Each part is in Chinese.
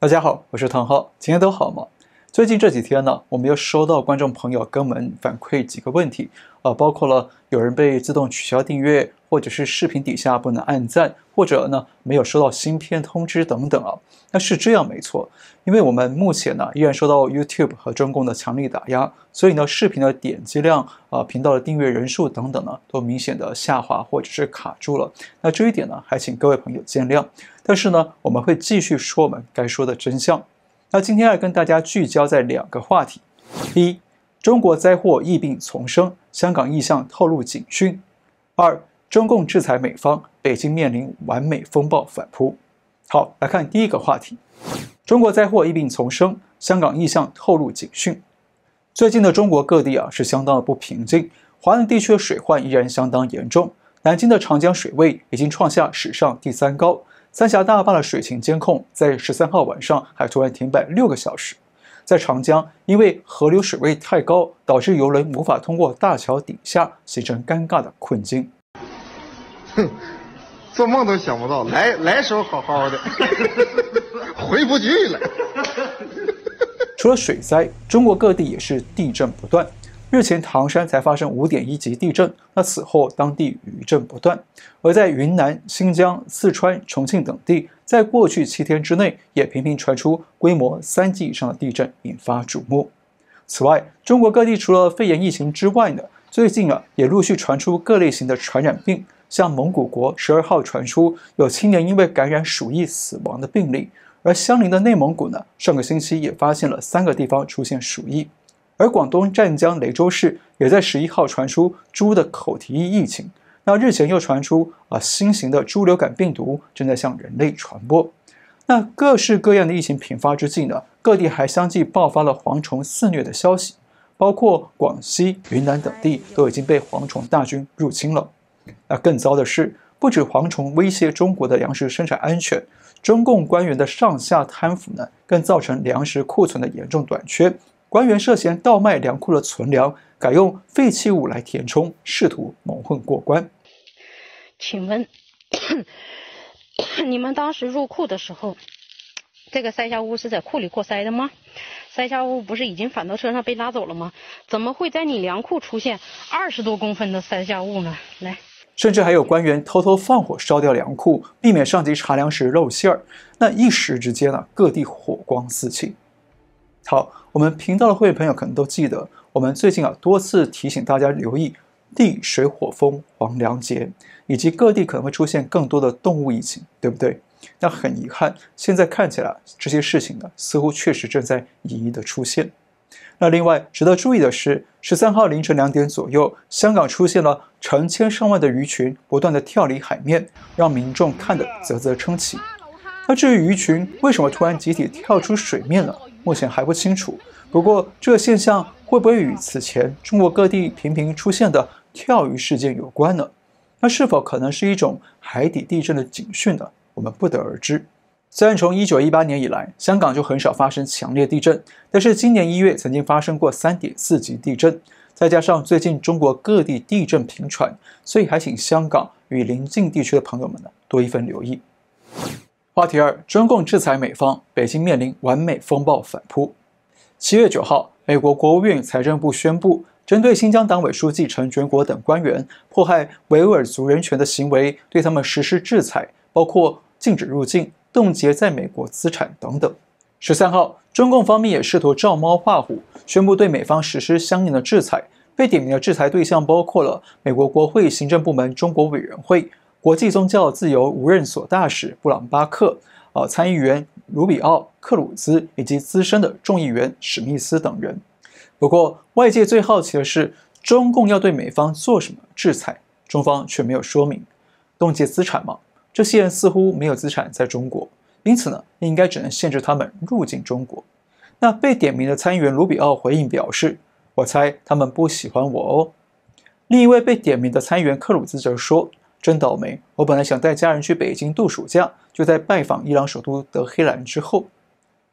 大家好，我是唐浩，今天都好吗？最近这几天呢，我们又收到观众朋友跟我们反馈几个问题，包括了有人被自动取消订阅，或者是视频底下不能按赞，或者呢没有收到新片通知等等啊。那是这样没错，因为我们目前呢依然受到 YouTube 和中共的强力打压，所以呢视频的点击量频道的订阅人数等等呢都明显的下滑或者是卡住了。那这一点呢还请各位朋友见谅。但是呢我们会继续说我们该说的真相。那今天要跟大家聚焦在两个话题：第一，中国灾祸疫病丛生，香港意向透露警讯；二，中共制裁美方，北京面临完美风暴反扑。好，来看第一个话题：中国灾祸疫病丛生，香港意向透露警讯。最近的中国各地是相当的不平静，华南地区的水患依然相当严重，南京的长江水位已经创下史上第3高。三峡大坝的水情监控在13号晚上还突然停摆6个小时。在长江，因为河流水位太高，导致邮轮无法通过大桥底下，形成尴尬的困境。哼，做梦都想不到，来时候好好的，回不去了。除了水灾，中国各地也是地震不断。日前唐山才发生5.1级地震，那此后当地余震不断。而在云南、新疆、四川、重庆等地，在过去7天之内也频频传出规模3级以上的地震，引发瞩目。此外，中国各地除了肺炎疫情之外呢，最近也陆续传出各类型的传染病，像蒙古国12号传出有青年因为感染鼠疫死亡的病例，而相邻的内蒙古呢，上个星期也发现了3个地方出现鼠疫。而广东湛江雷州市也在11号传出猪的口蹄疫疫情。那日前又传出新型的猪流感病毒正在向人类传播。那各式各样的疫情频发之际呢，各地还相继爆发了蝗虫肆虐的消息，包括广西、云南等地都已经被蝗虫大军入侵了。那更糟的是，不止蝗虫威胁中国的粮食生产安全，中共官员的上下贪腐呢，更造成粮食库存的严重短缺。官员涉嫌倒卖粮库的存粮，改用废弃物来填充，试图蒙混过关。请问，你们当时入库的时候，这个塞下物是在库里过筛的吗？塞下物不是已经返到车上被拉走了吗？怎么会在你粮库出现20多公分的塞下物呢？来，甚至还有官员偷偷放火烧掉粮库，避免上级查粮时露馅儿。那一时之间各地火光四起。好，我们频道的会员朋友可能都记得，我们最近多次提醒大家留意地水火风黄粮节，以及各地可能会出现更多的动物疫情，对不对？那很遗憾，现在看起来这些事情似乎确实正在一一的出现。那另外值得注意的是，13号凌晨2点左右，香港出现了成千上万的鱼群不断的跳离海面，让民众看得啧啧称奇。那至于鱼群为什么突然集体跳出水面呢？目前还不清楚。不过这个现象会不会与此前中国各地频频出现的跳鱼事件有关呢？那是否可能是一种海底地震的警讯呢？我们不得而知。虽然从1918年以来，香港就很少发生强烈地震，但是今年1月曾经发生过3.4级地震，再加上最近中国各地地震频传，所以还请香港与邻近地区的朋友们多一分留意。话题2，中共制裁美方，北京面临完美风暴反扑。7月9号，美国国务院财政部宣布，针对新疆党委书记陈全国等官员迫害维吾尔族人权的行为，对他们实施制裁，包括禁止入境、冻结在美国资产等等。13号，中共方面也试图照猫画虎，宣布对美方实施相应的制裁。被点名的制裁对象包括了美国国会行政部门中国委员会、国际宗教自由无任所大使布朗巴克、参议员卢比奥、克鲁兹以及资深的众议员史密斯等人。不过，外界最好奇的是，中共要对美方做什么制裁，中方却没有说明。冻结资产吗？这些人似乎没有资产在中国，因此应该只能限制他们入境中国。那被点名的参议员卢比奥回应表示，我猜他们不喜欢我哦。另一位被点名的参议员克鲁兹则说，真倒霉，我本来想带家人去北京度暑假，就在拜访伊朗首都德黑兰之后。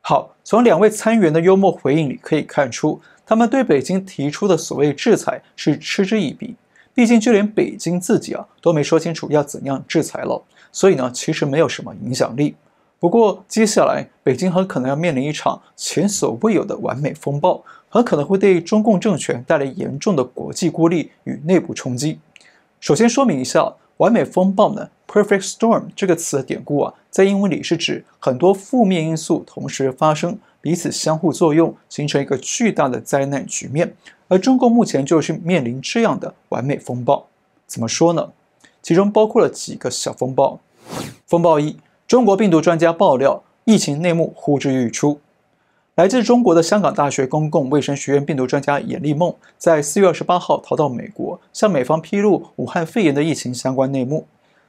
好，从2位参议员的幽默回应里可以看出，他们对北京提出的所谓制裁是嗤之以鼻。毕竟就连北京自己都没说清楚要怎样制裁了，所以其实没有什么影响力。不过，接下来北京很可能要面临一场前所未有的完美风暴，很可能会对中共政权带来严重的国际孤立与内部冲击。首先说明一下，完美风暴呢 ，perfect storm 这个词的典故啊，在英文里是指很多负面因素同时发生，彼此相互作用，形成一个巨大的灾难局面。而中共目前就是面临这样的完美风暴。怎么说呢？其中包括了几个小风暴。风暴一，中国病毒专家爆料，疫情内幕呼之欲出。来自中国的香港大学公共卫生学院病毒专家严立梦，在4月28号逃到美国，向美方披露武汉肺炎的疫情相关内幕。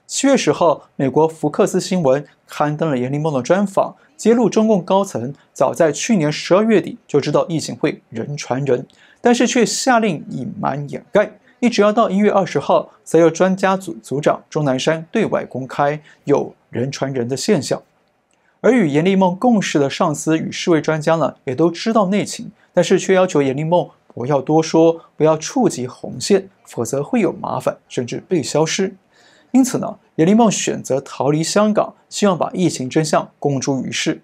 7月10号，美国福克斯新闻刊登了严立梦的专访，揭露中共高层早在去年12月底就知道疫情会人传人，但是却下令隐瞒掩盖。一直要到1月20号，才由专家组组长钟南山对外公开有人传人的现象。而与严立梦共事的上司与世卫专家呢，也都知道内情，但是却要求严立梦不要多说，不要触及红线，否则会有麻烦，甚至被消失。因此呢，严立梦选择逃离香港，希望把疫情真相公诸于世。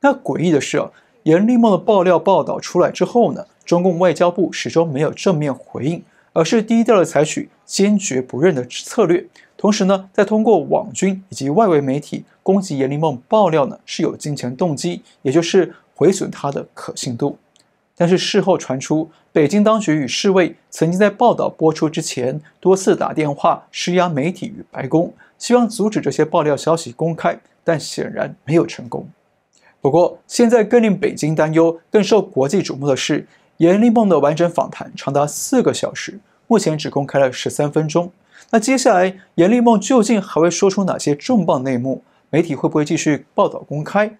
那诡异的是严立梦的爆料报道出来之后呢，中共外交部始终没有正面回应，而是低调的采取坚决不认的策略。同时呢，在通过网军以及外围媒体攻击严立梦爆料呢是有金钱动机，也就是毁损他的可信度。但是事后传出，北京当局与世卫曾经在报道播出之前多次打电话施压媒体与白宫，希望阻止这些爆料消息公开，但显然没有成功。不过，现在更令北京担忧、更受国际瞩目的是，严立梦的完整访谈长达4个小时，目前只公开了13分钟。那接下来，严立梦究竟还会说出哪些重磅内幕？媒体会不会继续报道公开？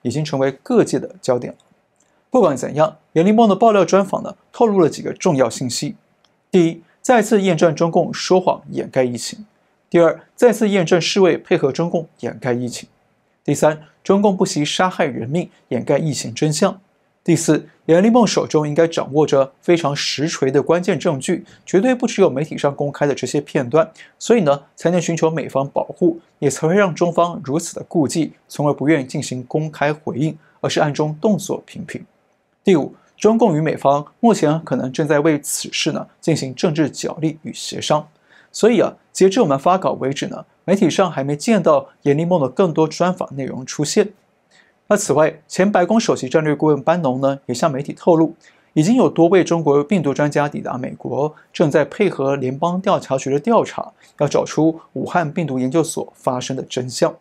已经成为各界的焦点了。不管怎样，严立梦的爆料专访呢，透露了几个重要信息：第一，再次验证中共说谎掩盖疫情；第二，再次验证世卫配合中共掩盖疫情；第三，中共不惜杀害人命掩盖疫情真相；第四，严立梦手中应该掌握着非常实锤的关键证据，绝对不只有媒体上公开的这些片段，所以呢，才能寻求美方保护，也才会让中方如此的顾忌，从而不愿意进行公开回应，而是暗中动作频频。第五，中共与美方目前可能正在为此事呢进行政治角力与协商，所以截至我们发稿为止呢，媒体上还没见到严立梦的更多专访内容出现。那此外，前白宫首席战略顾问班农呢，也向媒体透露，已经有多位中国病毒专家抵达美国，正在配合联邦调查局的调查，要找出武汉病毒研究所发生的真相。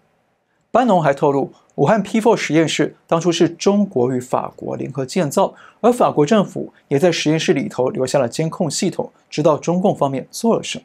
班农还透露，武汉 P4 实验室当初是中国与法国联合建造，而法国政府也在实验室里头留下了监控系统，知道中共方面做了什么。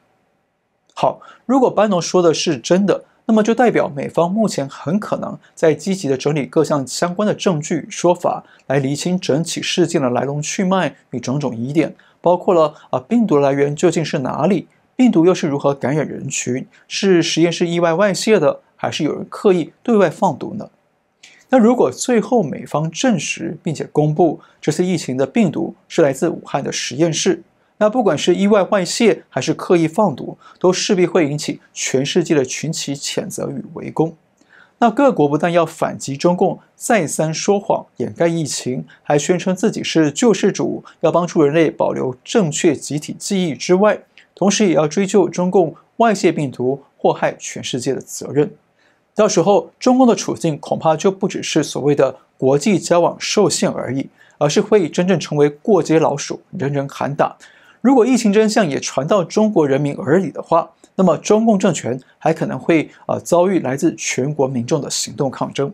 好，如果班农说的是真的，那么就代表美方目前很可能在积极的整理各项相关的证据与说法，来厘清整起事件的来龙去脉与种种疑点，包括了病毒来源究竟是哪里，病毒又是如何感染人群，是实验室意外外泄的，还是有人刻意对外放毒呢？那如果最后美方证实并且公布这次疫情的病毒是来自武汉的实验室，那不管是意外外泄还是刻意放毒，都势必会引起全世界的群起谴责与围攻。那各国不但要反击中共再三说谎掩盖疫情，还宣称自己是救世主，要帮助人类保留正确集体记忆之外，同时也要追究中共外泄病毒祸害全世界的责任。到时候，中共的处境恐怕就不只是所谓的国际交往受限而已，而是会真正成为过街老鼠，人人喊打。如果疫情真相也传到中国人民耳里的话，那么中共政权还可能会遭遇来自全国民众的行动抗争。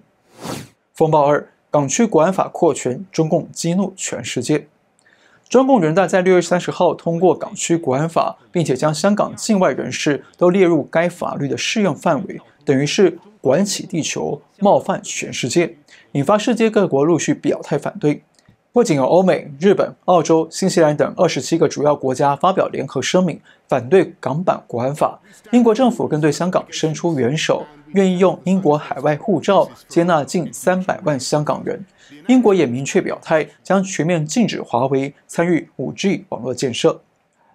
风暴二，港区国安法扩权，中共激怒全世界。中共人大在6月30号通过港区国安法，并且将香港境外人士都列入该法律的适用范围，等于是管起地球，冒犯全世界，引发世界各国陆续表态反对。不仅有欧美、日本、澳洲、新西兰等27个主要国家发表联合声明，反对港版国安法。英国政府更对香港伸出援手，愿意用英国海外护照接纳近300万香港人。英国也明确表态，将全面禁止华为参与 5G 网络建设。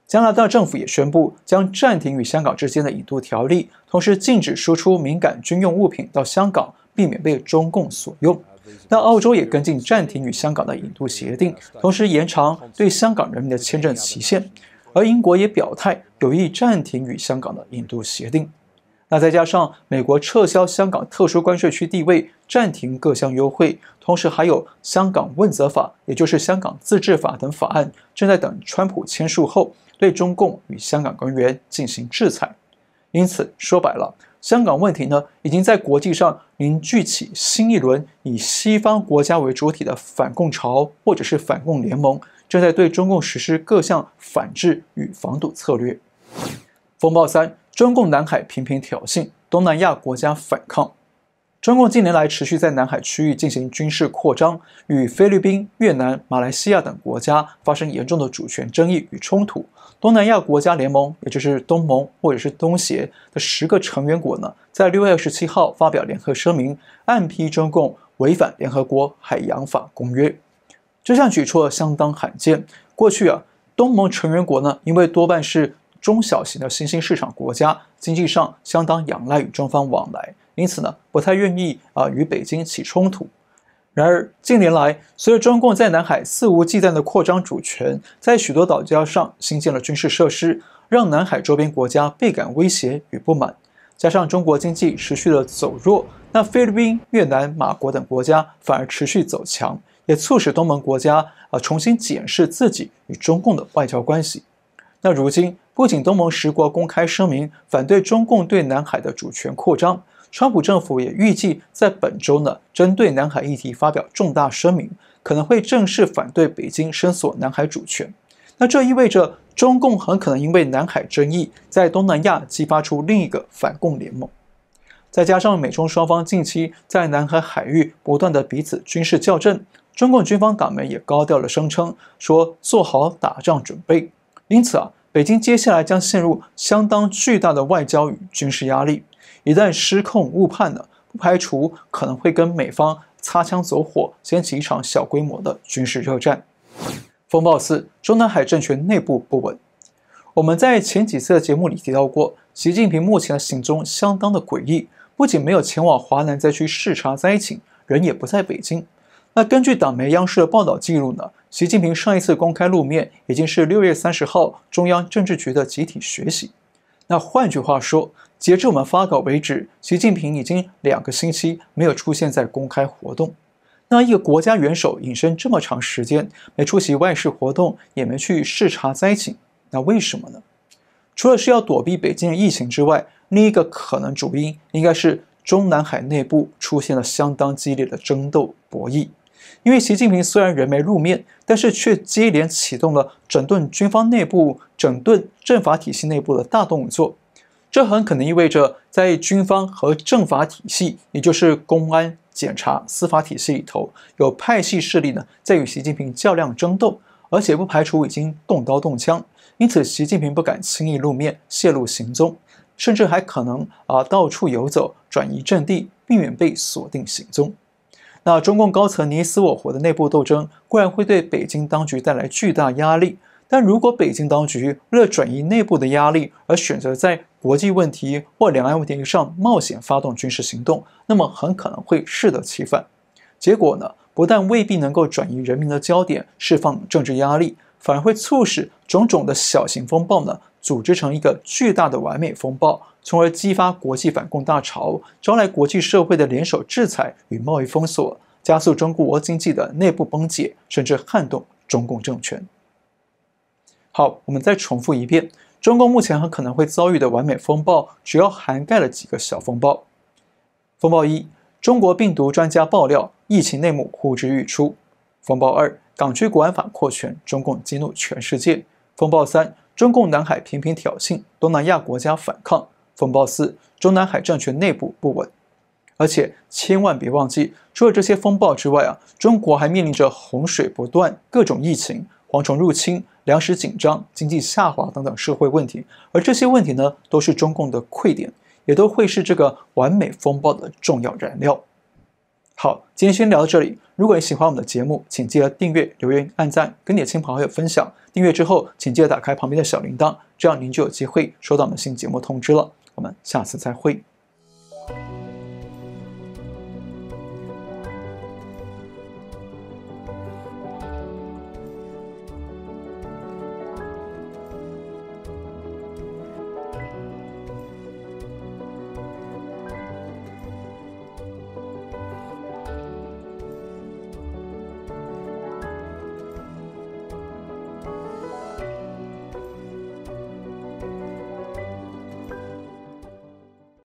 加拿大政府也宣布将暂停与香港之间的引渡条例，同时禁止输出敏感军用物品到香港，避免被中共所用。那澳洲也跟进暂停与香港的引渡协定，同时延长对香港人民的签证期限。而英国也表态有意暂停与香港的引渡协定。那再加上美国撤销香港特殊关税区地位，暂停各项优惠，同时还有香港问责法，也就是香港自治法等法案，正在等川普签署后，对中共与香港官员进行制裁。因此，说白了，香港问题呢，已经在国际上凝聚起新一轮以西方国家为主体的反共潮，或者是反共联盟，正在对中共实施各项反制与防堵策略。风暴3，中共南海频频挑衅，东南亚国家反抗。中共近年来持续在南海区域进行军事扩张，与菲律宾、越南、马来西亚等国家发生严重的主权争议与冲突。东南亚国家联盟，也就是东盟或者是东协的10个成员国呢，在6月27号发表联合声明，暗批中共违反联合国海洋法公约。这项举措相当罕见。过去东盟成员国呢，因为多半是中小型的新兴市场国家，经济上相当仰赖与中方往来，因此呢，不太愿意与北京起冲突。然而近年来，随着中共在南海肆无忌惮的扩张主权，在许多岛礁上新建了军事设施，让南海周边国家倍感威胁与不满。加上中国经济持续的走弱，那菲律宾、越南、马国等国家反而持续走强，也促使东盟国家重新检视自己与中共的外交关系。那如今，不仅东盟10国公开声明反对中共对南海的主权扩张，川普政府也预计在本周呢，针对南海议题发表重大声明，可能会正式反对北京伸索南海主权。那这意味着中共很可能因为南海争议，在东南亚激发出另一个反共联盟。再加上美中双方近期在南海海域不断的彼此军事校正，中共军方党媒也高调的声称说做好打仗准备。因此北京接下来将陷入相当巨大的外交与军事压力。一旦失控误判呢，不排除可能会跟美方擦枪走火，掀起一场小规模的军事热战。风暴4，中南海政权内部不稳。我们在前几次的节目里提到过，习近平目前的行踪相当的诡异，不仅没有前往华南灾区视察灾情，人也不在北京。那根据党媒央视的报道记录呢，习近平上一次公开露面已经是6月30号中央政治局的集体学习。那换句话说，截至我们发稿为止，习近平已经2个星期没有出现在公开活动。那一个国家元首隐身这么长时间，没出席外事活动，也没去视察灾情，那为什么呢？除了是要躲避北京的疫情之外，另一个可能主因应该是中南海内部出现了相当激烈的争斗博弈。因为习近平虽然人没露面，但是却接连启动了整顿军方内部、整顿政法体系内部的大动作。这很可能意味着在军方和政法体系，也就是公安、检察、司法体系里头，有派系势力呢在与习近平较量争斗，而且不排除已经动刀动枪。因此，习近平不敢轻易露面泄露行踪，甚至还可能到处游走，转移阵地，避免被锁定行踪。那中共高层你死我活的内部斗争固然会对北京当局带来巨大压力，但如果北京当局为了转移内部的压力而选择在国际问题或两岸问题上冒险发动军事行动，那么很可能会适得其反。结果呢，不但未必能够转移人民的焦点，释放政治压力，反而会促使种种的小型风暴呢组织成一个巨大的完美风暴，从而激发国际反共大潮，招来国际社会的联手制裁与贸易封锁，加速中国经济的内部崩解，甚至撼动中共政权。好，我们再重复一遍，中共目前很可能会遭遇的完美风暴，主要涵盖了几个小风暴。风暴1，中国病毒专家爆料，疫情内幕呼之欲出。风暴2，港区国安法扩权，中共激怒全世界。风暴3，中共南海频频挑衅，东南亚国家反抗。风暴4，中南海政权内部不稳。而且千万别忘记，除了这些风暴之外中国还面临着洪水不断、各种疫情、蝗虫入侵、粮食紧张、经济下滑等等社会问题，而这些问题呢，都是中共的溃点，也都会是这个完美风暴的重要燃料。好，今天先聊到这里。如果你喜欢我们的节目，请记得订阅、留言、按赞，跟你的亲朋好友分享。订阅之后，请记得打开旁边的小铃铛，这样您就有机会收到我们新节目通知了。我们下次再会。